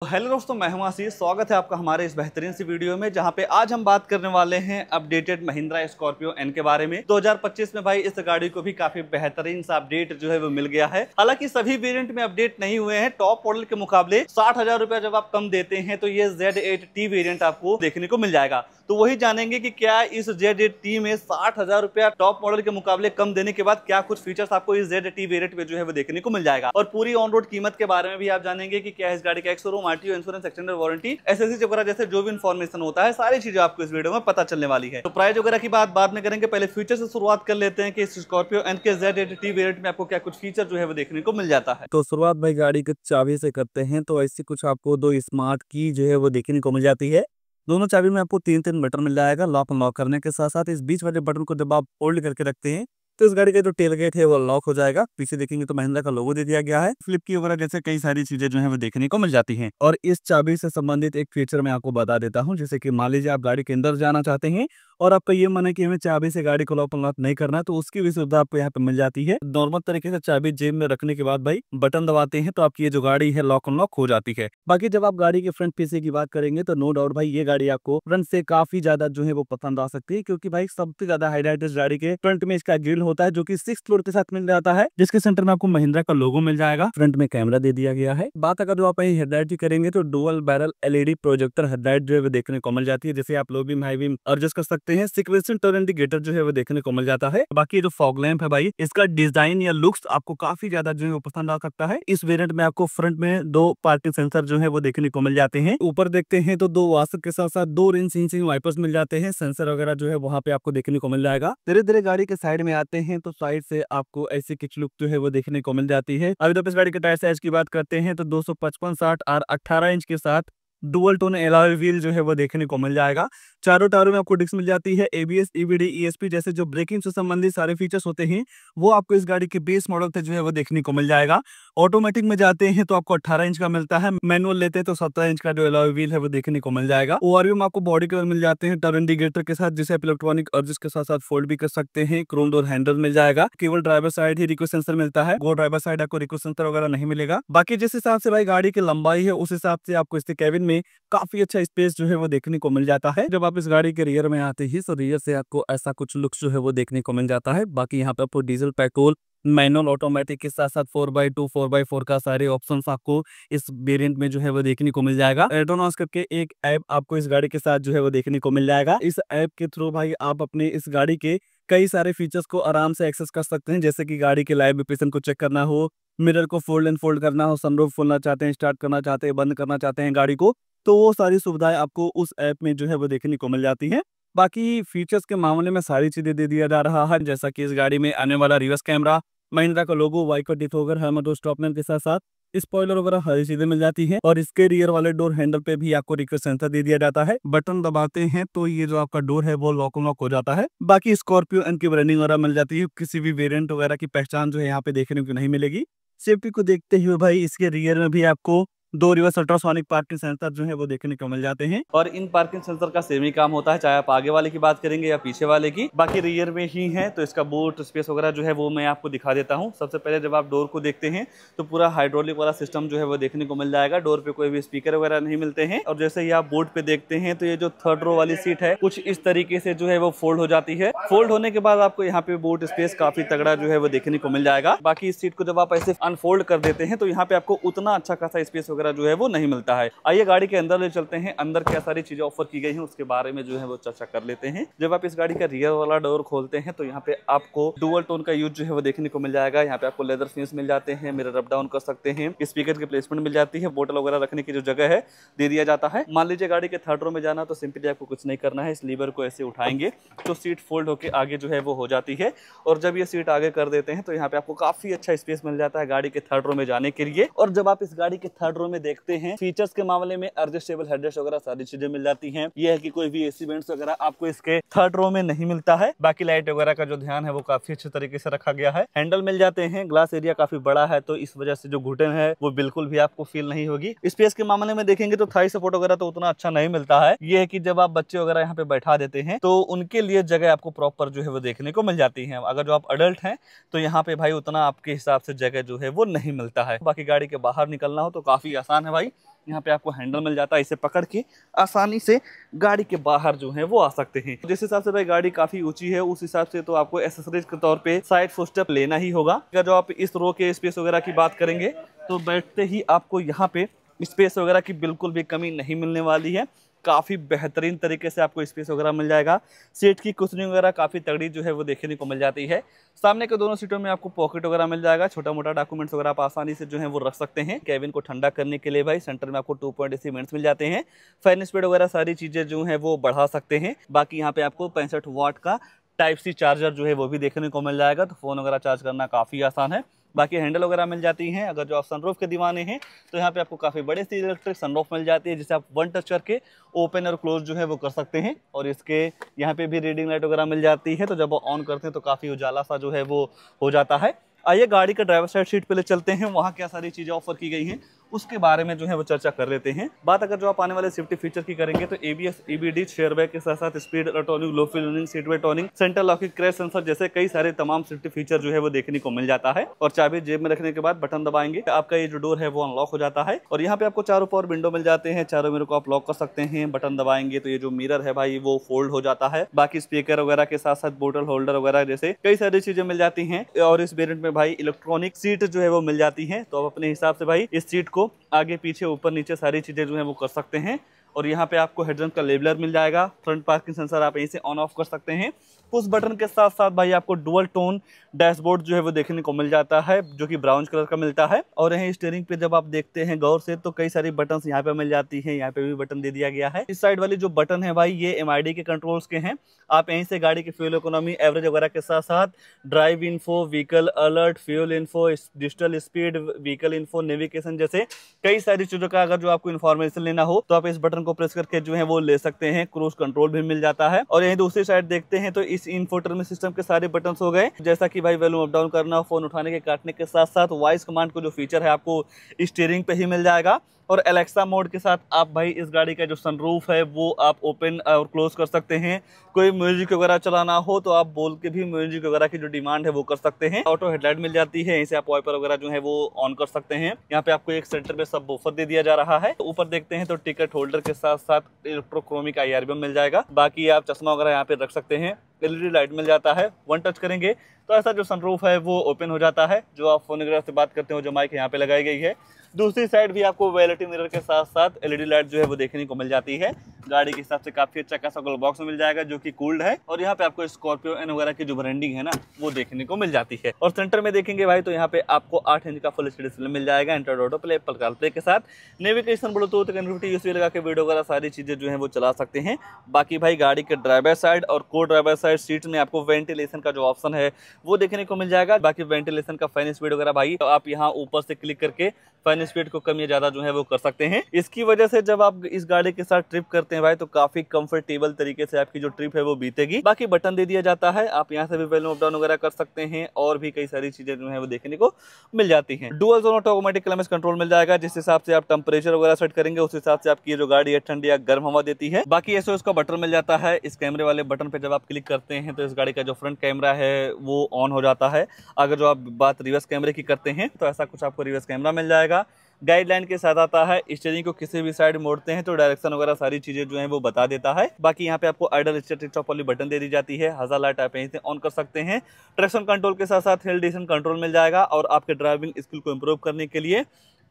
Hello दोस्तों, मैं हूं आशीष। स्वागत है आपका हमारे इस बेहतरीन सी वीडियो में, जहां पे आज हम बात करने वाले हैं अपडेटेड महिंद्रा स्कॉर्पियो एन के बारे में। 2025 में भाई इस गाड़ी को भी काफी बेहतरीन सा अपडेट जो है वो मिल गया है। हालांकि सभी वेरिएंट में अपडेट नहीं हुए हैं। टॉप मॉडल के मुकाबले 60,000 रुपया जब आप कम देते हैं तो ये Z8T वेरियंट आपको देखने को मिल जाएगा। तो वही जानेंगे कि क्या इस Z8T में 60,000 रुपया टॉप मॉडल के मुकाबले कम देने के बाद क्या कुछ फीचर्स आपको इस Z8T वेरियंट में जो है वो देखने को मिल जाएगा। और पूरी ऑन रोड कीमत के बारे में भी आप जानेंगे कि क्या इस गाड़ी का showroom RTO insurance, extended warranty, SSC वगैरह जैसे जो भी इन्फॉर्मेशन होता है, सारी चीजें आपको इस वीडियो में पता चलने वाली है। तो प्राइस वगैरह की बात बाद में करेंगे, पहले फीचर से शुरुआत कर लेते हैं कि इस स्कॉर्पियो एन के Z8T वेरिएंट में आपको क्या कुछ फीचर जो है वो देखने को मिल जाता है। तो शुरुआत भाई गाड़ी के चाबी से करते हैं। तो ऐसी कुछ आपको दो स्मार्ट की जो है वो देखने को मिल जाती है। दोनों चाबी में आपको तीन बटन मिल जाएगा लॉक अनलॉक करने के साथ साथ इस बीच वाले बटन को जब आप होल्ड करके रखते हैं तो इस गाड़ी का जो टेल गेट है वो लॉक हो जाएगा। पीछे देखेंगे तो महिंद्रा का लोगो दे दिया गया है। फ्लिप की वगैरह जैसे कई सारी चीजें जो है वो देखने को मिल जाती हैं। और इस चाबी से संबंधित एक फीचर मैं आपको बता देता हूँ। जैसे कि मान लीजिए आप गाड़ी के अंदर जाना चाहते हैं और आपका ये मन है कि हमें चाबी से गाड़ी को लॉक अनलॉक नहीं करना, तो उसकी भी सुविधा आपको यहाँ पे मिल जाती है। नॉर्मल तरीके से चाबी जेब में रखने के बाद भाई बटन दबाते हैं तो आपकी ये जो गाड़ी है लॉक अनलॉक हो जाती है। बाकी जब आप गाड़ी के फ्रंट पीछे की बात करेंगे तो नो डाउट भाई ये गाड़ी आपको फ्रंट से काफी ज्यादा जो है वो पसंद आ सकती है, क्योंकि भाई सबसे ज्यादा हाईलाइट इस गाड़ी के फ्रंट में इसका ग्रिल होता है जो कि 6 फ्लोर के साथ मिल जाता है, जिसके सेंटर में आपको महिंद्रा का लोगो मिल जाएगा। फ्रंट में कैमरा दे दिया गया है। बात अगर जो आप हेडलाइट की करेंगे तो dual barrel LED projector headlight जो है वो देखने को मिल जाती है, जैसे आप low beam high beam adjust कर सकते हैं। सीक्वेंशियल टर्न इंडिकेटर जो है वो देखने को मिल जाता है। बाकी जो फॉग लैंप है भाई इसका डिजाइन या लुक्स आपको काफी ज्यादा जो है वो पसंद आ सकता है। इस वेरिएंट में आपको फ्रंट में 2 पार्किंग सेंसर जो है वो देखने को मिल जाते हैं। ऊपर देखते हैं तो 2 वाशर के साथ साथ 2 रेन सेंसिंग वाइपर्स मिल जाते हैं। सेंसर वगैरह जो है वहाँ पे आपको देखने को मिल जाएगा। धीरे धीरे गाड़ी के साइड में आते हैं तो साइड से आपको ऐसी कुछ लुक जो है वो देखने को मिल जाती है। अभी तो इस गाड़ी के टायर साइज की बात करते हैं तो 255/60 और 18 इंच के साथ डुअल टोन एलॉय व्हील जो है वो देखने को मिल जाएगा। चारों टायरों में आपको डिस्क मिल जाती है। ABS, EBD, ESP जैसे जो ब्रेकिंग से संबंधित सारे फीचर्स होते हैं वो आपको इस गाड़ी के बेस मॉडल से जो है वो देखने को मिल जाएगा। ऑटोमेटिक में जाते हैं तो आपको 18 इंच का मिलता है। मैनुअल लेते हैं तो 17 इंच का जो एलॉय व्हील है वो देखने को मिल जाएगा। ओवरव्यू में आपको बॉडी कलर मिल जाते हैं टर्न इंडिकेटर के साथ, जिसे आप इलेक्ट्रॉनिक और जिसके साथ साथ फोल्ड भी कर सकते हैं। क्रोम डोर हैंडल मिल जाएगा। केवल ड्राइवर साइड ही रिक्वेस्ट सेंसर मिलता है, गो ड्राइवर साइड आपको रिक्वेस्ट सेंसर वगैरह नहीं मिलेगा। बाकी जिस हिसाब से भाई गाड़ी की लंबाई है उस हिसाब से आपको इसके कैबिन में काफी अच्छा स्पेस जो है वो देखने को मिल जाता है। जब आप इस गाड़ी के रियर में आते ही तो रियर से आपको ऐसा कुछ लुक्स जो है वो देखने को मिल जाता है। बाकी यहाँ पे आपको डीजल, पेट्रोल, मैनुअल, ऑटोमेटिक के साथ साथ 4x2 4x4 का सारे ऑप्शंस आपको इस वेरिएंट में जो है वो देखने को मिल जाएगा। एडोनॉस करके एक ऐप आपको इस गाड़ी के साथ जो है वो देखने को मिल जाएगा। इस ऐप के थ्रू भाई आप अपने इस गाड़ी के कई सारे फीचर्स को आराम से एक्सेस कर सकते हैं, जैसे कि गाड़ी के लाइव लोकेशन को चेक करना हो, मिरर को फोल्ड एंड फोल्ड करना हो, सनरूफ खोलना चाहते हैं, स्टार्ट करना चाहते हैं, बंद करना चाहते हैं गाड़ी को, तो वो सारी सुविधाएं आपको उस ऐप में जो है वो देखने को मिल जाती हैं। बाकी फीचर्स के मामले में सारी चीजें दे दिया जा रहा है, जैसा कि इस गाड़ी में आने वाला रिवर्स कैमरा, महिंद्रा का लोगो, वाइपर डिफोगर, हेलमेट और स्टॉपनर के साथ साथ स्पॉइलर वगैरह हर चीजें मिल जाती है। और इसके रियर वाले डोर हैंडल पे भी आपको रिक्वेस्ट सेंसर दे दिया जाता है। बटन दबाते हैं तो ये जो आपका डोर है वो लॉक अनलॉक हो जाता है। बाकी स्कॉर्पियो एन की ब्रांडिंग वगैरह मिल जाती है। किसी भी वेरिएंट वगैरह की पहचान जो है यहाँ पे देखने को नहीं मिलेगी। सेफ्टी को देखते हुए भाई इसके रियर में भी आपको 2 रिवर्स अल्ट्रासोनिक पार्किंग सेंसर जो है वो देखने को मिल जाते हैं। और इन पार्किंग सेंसर का सेम ही काम होता है, चाहे आप आगे वाले की बात करेंगे या पीछे वाले की। बाकी रियर में ही है तो इसका बूट स्पेस वगैरह जो है वो मैं आपको दिखा देता हूँ। सबसे पहले जब आप डोर को देखते हैं तो पूरा हाइड्रोलिक वाला सिस्टम जो है वो देखने को मिल जाएगा। डोर पे कोई भी स्पीकर वगैरह नहीं मिलते हैं। और जैसे ही आप बोर्ड पे देखते हैं तो ये जो थर्ड रो वाली सीट है कुछ इस तरीके से जो है वो फोल्ड हो जाती है। फोल्ड होने के बाद आपको यहाँ पे बूट स्पेस काफी तगड़ा जो है वो देखने को मिल जाएगा। बाकी इस सीट को जब आप ऐसे अनफोल्ड कर देते हैं तो यहाँ पे आपको उतना अच्छा खासा स्पेस वगैरह जो है वो नहीं मिलता है। आइए गाड़ी के अंदर ले चलते हैं। अंदर क्या सारी चीजें ऑफर की गई हैं उसके बारे में जो है वो चर्चा कर लेते हैं। जब आप इस गाड़ी का रियर वाला डोर खोलते हैं तो यहाँ पे आपको डुअल टोन का यूज जो है वो देखने को मिल जाएगा। यहाँ पे आपको लेदर फिनिश मिल जाते हैं, मिरर अप डाउन कर सकते हैं, स्पीकर की प्लेसमेंट मिल जाती है, बोतल वगैरह रखने की जो जगह है दे दिया जाता है। मान लीजिए गाड़ी के थर्ड रो में जाना तो सिंपली आपको कुछ नहीं करना है, इस लीवर को ऐसे उठाएंगे तो सीट फोल्ड होकर आगे जो है वो हो जाती है। और जब ये सीट आगे कर देते हैं तो यहाँ पे आपको काफी अच्छा स्पेस मिल जाता है गाड़ी के थर्ड रो में जाने के लिए। और जब आप इस गाड़ी के थर्ड रो में देखते हैं फीचर्स के मामले में एडजस्टेबल हेडरेस्ट वगैरह सारी चीजें मिल जाती हैं। ये है कि कोई भी एसी वेंट्स वगैरह आपको इसके थर्ड रो में नहीं मिलता है। बाकी लाइट वगैरह का जो ध्यान है वो काफी अच्छे तरीके से रखा गया है। हैंडल मिल जाते हैं, ग्लास एरिया काफी बड़ा है तो इस वजह से जो घुटन है वो बिल्कुल भी आपको फील नहीं होगी। स्पेस के मामले में देखेंगे तो थाई सपोर्ट वगैरह तो उतना अच्छा नहीं मिलता है। ये है कि जब आप बच्चे वगैरह यहाँ पे बैठा देते हैं तो उनके लिए जगह आपको प्रॉपर जो है वो देखने को मिल जाती है। अगर जो आप अडल्ट हैं तो यहाँ पे भाई उतना आपके हिसाब से जगह जो है वो नहीं मिलता है। बाकी गाड़ी के बाहर निकलना हो तो काफी आसान है भाई। यहाँ पे आपको हैंडल मिल जाता है, इसे पकड़ के आसानी से गाड़ी के बाहर जो है वो आ सकते हैं। जिस हिसाब से भाई गाड़ी काफी ऊंची है उस हिसाब से तो आपको एसेसरीज के तौर पे साइड फुटस्टेप लेना ही होगा। अगर जो आप इस रो के स्पेस वगैरह की बात करेंगे तो बैठते ही आपको यहाँ पे स्पेस वगैरह की बिल्कुल भी कमी नहीं मिलने वाली है। काफ़ी बेहतरीन तरीके से आपको स्पेस वगैरह मिल जाएगा। सीट की कुशनिंग वगैरह काफ़ी तगड़ी जो है वो देखने को मिल जाती है। सामने के दोनों सीटों में आपको पॉकेट वगैरह मिल जाएगा, छोटा मोटा डॉक्यूमेंट्स वगैरह आप आसानी से जो है वो रख सकते हैं। केबिन को ठंडा करने के लिए भाई सेंटर में आपको 2.AC वेंट्स मिल जाते हैं। फैन स्पीड वगैरह सारी चीज़ें जो है वो बढ़ा सकते हैं। बाकी यहाँ पे आपको 65 वाट का टाइप सी चार्जर जो है वो भी देखने को मिल जाएगा, तो फ़ोन वगैरह चार्ज करना काफ़ी आसान है। बाकी हैंडल वगैरह मिल जाती हैं। अगर जो आप सनरूफ के दीवाने हैं तो यहाँ पे आपको काफ़ी बड़ी सी इलेक्ट्रिक सनरूफ मिल जाती है, जिसे आप वन टच करके ओपन और क्लोज जो है वो कर सकते हैं। और इसके यहाँ पे भी रीडिंग लाइट वगैरह मिल जाती है, तो जब वो ऑन करते हैं तो काफ़ी उजाला सा जो है वो हो जाता है। आइए गाड़ी का ड्राइवर साइड सीट पे ले चलते हैं, वहाँ क्या सारी चीज़ें ऑफर की गई हैं उसके बारे में जो है वो चर्चा कर लेते हैं। बात अगर जो आप आने वाले सेफ्टी फीचर की करेंगे तो ABS, EBD, शेयर बैग के साथ साथ स्पीड टोनिंग, लो fuel running, seat belt toning, centre locking, crash sensor जैसे कई सारे तमाम सेफ्टी फीचर जो है वो देखने को मिल जाता है। और चाबी जेब में रखने के बाद बटन दबाएंगे आपका ये जो डोर है वो अनलॉक हो जाता है। और यहाँ पे आपको चारों पावर विंडो मिल जाते हैं, चारों मिरर को आप लॉक कर सकते हैं। बटन दबाएंगे तो ये जो मिरर है भाई वो फोल्ड हो जाता है। बाकी स्पीकर वगैरह के साथ साथ बोतल होल्डर वगैरह जैसे कई सारी चीजें मिल जाती हैं। और इस वेरिएंट में भाई इलेक्ट्रॉनिक सीट जो है वो मिल जाती है, तो आप अपने हिसाब से भाई इस सीट को आगे पीछे ऊपर नीचे सारी चीजें जो है वो कर सकते हैं। और यहाँ पे आपको हेडलैम्प का लेबलर मिल जाएगा। फ्रंट पार्किंग सेंसर आप यहीं से ऑन ऑफ कर सकते हैं। उस बटन के साथ साथ भाई आपको डुअल टोन डैशबोर्ड जो है वो देखने को मिल जाता है, जो कि ब्राउन कलर का मिलता है। और यहीं स्टीयरिंग पे जब आप देखते हैं गौर से तो कई सारी बटन्स यहाँ पे मिल जाती हैं। यहाँ पे भी बटन दे दिया गया है। इस साइड वाली जो बटन है भाई ये MID के कंट्रोल्स के हैं। आप यहीं से गाड़ी की फ्यूल इकोनॉमी, एवरेज वगैरह के साथ साथ drive info, vehicle alert, fuel info, digital speed, vehicle info, navigation जैसे कई सारी चीजों का अगर जो आपको इन्फॉर्मेशन लेना हो तो आप इस बटन को प्रेस करके जो है वो ले सकते हैं। क्रूज कंट्रोल भी मिल जाता है। और यहीं दूसरी साइड देखते हैं तो इस इंफोटेनमेंट सिस्टम के सारे बटन हो गए, जैसा कि भाई वॉल्यूम अप डाउन करना, फोन उठाने के काटने के साथ साथ वॉइस कमांड को जो फीचर है आपको स्टीयरिंग पे ही मिल जाएगा। और एलेक्सा मोड के साथ आप भाई इस गाड़ी का जो सनरूफ है वो आप ओपन और क्लोज कर सकते हैं। कोई म्यूजिक वगैरह चलाना हो तो आप बोल के भी म्यूजिक वगैरह की जो डिमांड है वो कर सकते हैं। ऑटो हेडलाइट मिल जाती है, इसे आप वाइपर वगैरह जो है वो ऑन कर सकते हैं। यहाँ पे आपको एक सेंटर पे सब वूफर दे दिया जा रहा है। तो ऊपर देखते हैं तो टिकट होल्डर के साथ साथ इलेक्ट्रोक्रोमिक IR मिल जाएगा। बाकी आप चश्मा वगैरह यहाँ पे रख सकते हैं। LED लाइट मिल जाता है। वन टच करेंगे तो ऐसा जो सनरूफ है वो ओपन हो जाता है। जो आप फोन वगैरह से बात करते हो जो माइक यहाँ पे लगाई गई है। दूसरी साइड भी आपको वैलिटी मिरर के साथ साथ LED लाइट जो है वो देखने को मिल जाती है। गाड़ी के हिसाब से काफी अच्छा खासा ग्लोव बॉक्स मिल जाएगा जो कि कूल्ड है। और यहाँ पे आपको स्कॉर्पियो एन वगैरह की जो ब्रांडिंग है ना वो देखने को मिल जाती है। और सेंटर में देखेंगे भाई तो यहाँ पे आपको 8 इंच का फुल HD डिस्प्ले मिल जाएगा, Android auto play, Apple CarPlay के साथ नेविगेशन, ब्लूटूथ, कनेक्टिविटी, USB लगा के वीडियो वगैरह सारी चीजें जो है वो चला सकते हैं। बाकी भाई गाड़ी के ड्राइवर साइड और को ड्राइवर साइड सीट में आपको वेंटिलेशन का जो ऑप्शन है वो देखने को मिल जाएगा। बाकी वेंटिलेशन का फैन स्पीड वगैरह भाई तो आप यहाँ ऊपर से क्लिक करके फैन स्पीड को कम या ज्यादा जो है वो कर सकते हैं। इसकी वजह से जब आप इस गाड़ी के साथ ट्रिप करते हैं भाई तो काफी कंफर्टेबल तरीके से आपकी जो ट्रिप है वो बीतेगी। बाकी बटन दे दिया जाता है, आप यहाँ से भी वॉल्यूम अप डाउन वगैरह कर सकते हैं। और भी कई सारी चीजें जो है वो देखने को मिल जाती हैं। Dual zone automatic climate control मिल जाएगा, जिस हिसाब से आप टेंपरेचर वगैरह सेट करेंगे उस हिसाब से आपकी जो गाड़ी है ठंडी या गर्म हवा देती है। बाकी SOS का बटन मिल जाता है। इस कैमरे वाले बटन पे जब आप क्लिक करते हैं तो इस गाड़ी का जो फ्रंट कैमरा है वो ऑन हो जाता है। अगर जो आप बात रिवर्स कैमरे की करते हैं तो ऐसा कुछ आपको रिवर्स कैमरा मिल जाएगा। गाइडलाइन के साथ आता है। स्टीयरिंग को किसी भी साइड मोड़ते हैं तो डायरेक्शन वगैरह सारी चीजें जो है वो बता देता है। बाकी यहाँ पे आपको आइडल स्टॉप वाली बटन दे दी जाती है। हज़ार लाइट आप यहीं से ऑन कर सकते हैं। ट्रैक्शन कंट्रोल के साथ साथ हिल डिसेंट कंट्रोल मिल जाएगा। और आपके ड्राइविंग स्किल को इम्प्रूव करने के लिए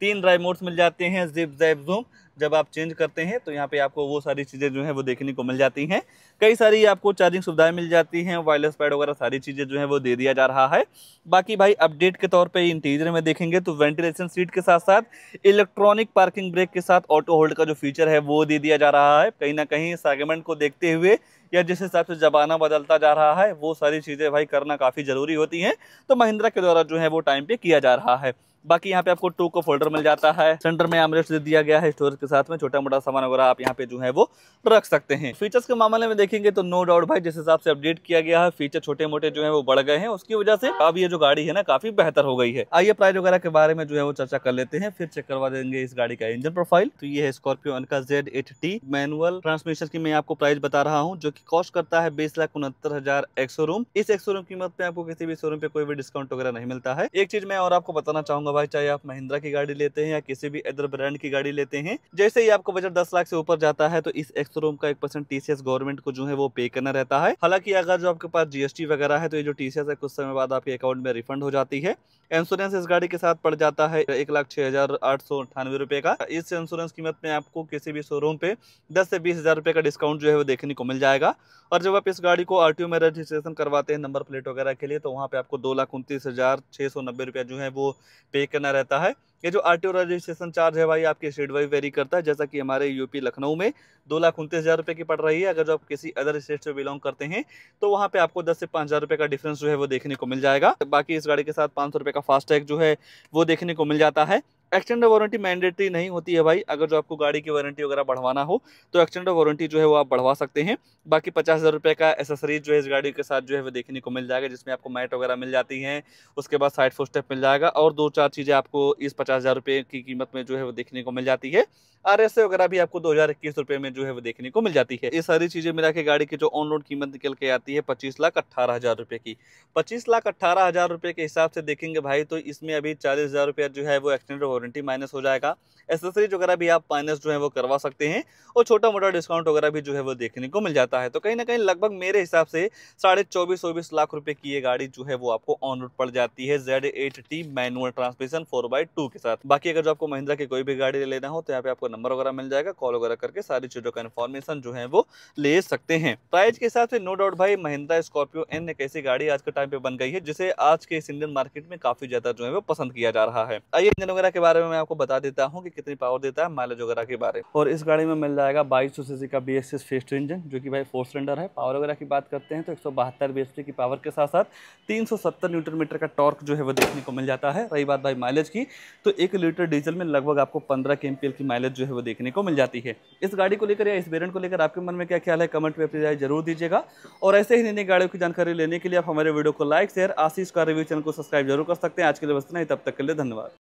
3 ड्राइव मोड्स मिल जाते हैं, जिप, जैप, जूम। जब आप चेंज करते हैं तो यहाँ पे आपको वो सारी चीज़ें जो है वो देखने को मिल जाती हैं। कई सारी आपको चार्जिंग सुविधाएं मिल जाती हैं, वायरलेस पैड वगैरह सारी चीज़ें जो है वो दे दिया जा रहा है। बाकी भाई अपडेट के तौर पे इंटीरियर में देखेंगे तो वेंटिलेशन सीट के साथ साथ इलेक्ट्रॉनिक पार्किंग ब्रेक के साथ ऑटो होल्ड का जो फीचर है वो दे दिया जा रहा है। कहीं ना कहीं सेगमेंट को देखते हुए या जिस हिसाब से ज़माना बदलता जा रहा है वो सारी चीज़ें भाई करना काफ़ी ज़रूरी होती हैं, तो महिंद्रा के द्वारा जो है वो टाइम पे किया जा रहा है। बाकी यहाँ पे आपको 2 कप होल्डर मिल जाता है। सेंटर में आर्मरेस्ट दे दिया गया है, स्टोरेज के साथ में छोटा मोटा सामान वगैरह आप यहाँ पे जो है वो रख सकते हैं। फीचर्स के मामले में देखेंगे तो नो डाउट भाई जिस हिसाब से अपडेट किया गया है फीचर छोटे मोटे जो है वो बढ़ गए हैं, उसकी वजह से अब ये जो गाड़ी है ना काफी बेहतर हो गई है। आइए प्राइस वगैरह के बारे में जो है वो चर्चा कर लेते हैं, फिर चेक करवा देंगे इस गाड़ी का इंजन प्रोफाइल। तो ये है स्कॉर्पियो अनका Z8T मैनुअल ट्रांसमिशन की मैं आपको प्राइस बता रहा हूँ, जो की कॉस्ट करता है 20,69,000 एक्स शोरूम। इस एक्स शोरूम कीमत पे आपको किसी भी शोरूम पे कोई भी डिस्काउंट वगैरह नहीं मिलता है। एक चीज मैं और आपको बताना चाहूंगा भाई, चाहे आप महिंद्रा की गाड़ी लेते हैं या किसी भी अदर ब्रांड की गाड़ी लेते हैं, जैसे ही आपको बजट 10 लाख से ऊपर जाता है तो इस एक्स-शोरूम का 1% टीसीएस गवर्नमेंट को जो है वो पे करना रहता है। हालांकि अगर जो आपके पास जीएसटी वगैरह है तो ये जो टीसीएस है कुछ समय बाद आपके अकाउंट में रिफंड हो जाती है। इंश्योरेंस इस गाड़ी के साथ पड़ जाता है 1,06,898 रुपए का। इस इंश्योरेंस कीमत में आपको किसी भी शोरूम पे 10 से 20,000 रुपए का डिस्काउंट जो है वो देखने को मिल जाएगा। और जब आप इस गाड़ी को आरटीओ में रजिस्ट्रेशन करवाते हैं नंबर प्लेट वगैरह के लिए, तो वहाँ पे आपको 2,29,690 रुपया जो है वो पे करना रहता है। ये जो आरटीओ रजिस्ट्रेशन चार्ज है भाई आपके स्टेट वाइज वेरी करता है, जैसा कि हमारे यूपी लखनऊ में 2,29,000 रुपये की पड़ रही है। अगर जो आप किसी अदर स्टेट से बिलोंग करते हैं तो वहाँ पे आपको 10 से 5,000 रुपये का डिफरेंस जो है वो देखने को मिल जाएगा। बाकी इस गाड़ी के साथ 500 रुपये का फास्ट टैग जो है वो देखने को मिल जाता है। एक्सटेंडर वारंटी मैंडेटरी नहीं होती है भाई। अगर जो आपको गाड़ी की वारंटी वगैरह बढ़वाना हो तो एक्सटेंडर वारंटी जो है वो आप बढ़वा सकते हैं। बाकी 50,000 रुपये का एसेसरीज जो है इस गाड़ी के साथ जो है वो देखने को मिल जाएगा, जिसमें आपको मैट वगैरह मिल जाती हैं। उसके बाद साइड फुटस्टेप मिल जाएगा और 2-4 चीज़ें आपको इस 50,000 रुपये की कीमत में जो है वो देखने को मिल जाती है। आरएसए वगैरह भी आपको 2021 रुपये में जो है वो देखने को मिल जाती है। ये सारी चीज़ें मिला के गाड़ी की जो ऑन रोड कीमत निकल के आती है 25,18,000 रुपये की। 25,18,000 रुपये के हिसाब से देखेंगे भाई तो इसमें अभी 40,000 रुपया जो है वो एक्सटेंडेड वारंटी माइनस हो जाएगा। एसेसरीज वगैरह भी आप माइनस जो है वो करवा सकते हैं और छोटा मोटा डिस्काउंट वगैरह भी जो है वो देखने को मिल जाता है। तो कहीं ना कहीं लगभग मेरे हिसाब से 24.5 लाख रुपए की ये गाड़ी जो है वो आपको ऑन रोड पड़ जाती है Z8T मैनुअल ट्रांसमिशन 4x2 के साथ। बाकी अगर जो आपको महिंद्रा की कोई भी गाड़ी लेना हो तो यहाँ पे आपको नंबर वगैरह मिल जाएगा, कॉल वगैरह करके सारी चीजों का इन्फॉर्मेशन जो है वो ले सकते हैं। प्राइस के हिसाब से नो डाउट भाई महिंद्रा स्कॉर्पियो एन एक ऐसी गाड़ी आज के टाइम पे बन गई है जिसे आज के इस इंडियन मार्केट में काफी ज्यादा जो है वो पसंद किया जा रहा है। आइए इंजन वगैरह के बारे में मैं आपको बता देता हूँ कि कितनी पावर देता है, माइलेज वगैरह के बारे में। और इस गाड़ी में मिल जाएगा 2200 सीसी का BS6 फिस्ट इंजन जो कि भाई 4 सिलेंडर है। पावर वगैरह की बात करते हैं तो 172 bhp की पावर के साथ साथ 370 न्यूटन मीटर का टॉर्क जो है वो देखने को मिल जाता है। रही बात भाई माइलेज की तो 1 लीटर डीजल में लगभग आपको 15 kmpl की माइलेज जो है वो देखने को मिल जाती है। इस गाड़ी को लेकर या इस वेरिएंट को लेकर आपके मन में क्या ख्याल है, कमेंट में अपनी राय जरूर दीजिएगा। और ऐसे ही नई गाड़ियों की जानकारी लेने के लिए आप हमारे वीडियो को लाइक शेयर आशीष का रिव्यू चैनल को सब्सक्राइब जरूर कर सकते हैं। आज के लिए बस इतना ही, तब तक के लिए धन्यवाद।